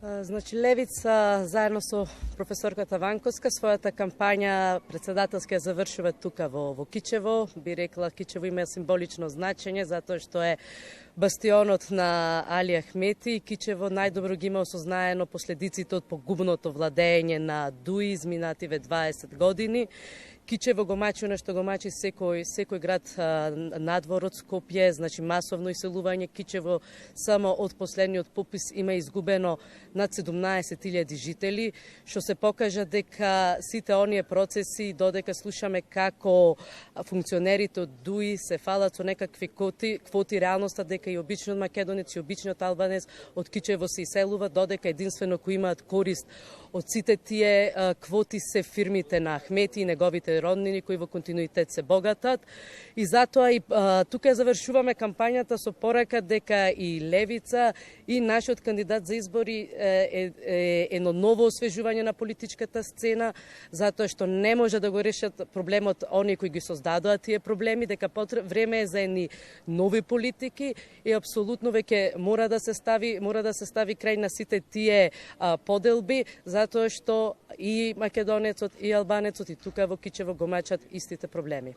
Значи Левица заедно со професорката Ванковска својата кампања председателска ја завршува тука во Кичево. Би рекла Кичево има символично значење затоа што е бастионот на Али Ахмети. Кичево најдобро ги има осознаено последиците од погубното владење на ДУИ изминативе 20 години. Кичево го мачи она што го мачи секој град надвор од Скопје, значи масовно иселување. Кичево само од последниот попис има изгубено над 17.000 жители, што се покажа дека сите оние процеси, додека слушаме како функционерите од ДУИ се фалат со некакви квоти, реалноста дека и обичниот македонец и обичниот албанец од Кичево се иселува, додека единствено кои имаат корист од сите тие квоти се фирмите на Ахмети и неговите роднини кои во континуитет се богатат. И затоа и тука завршуваме кампањата со порака дека и Левица и нашиот кандидат за избори е едно ново освежување на политичката сцена, затоа што не може да го решат проблемот оние кои ги создадоа тие проблеми, дека време е за едни нови политики и апсолутно веќе мора да се стави крај на сите тие поделби, затоа што и македонецот и албанецот и тука во Кичево го мачат истите проблеми.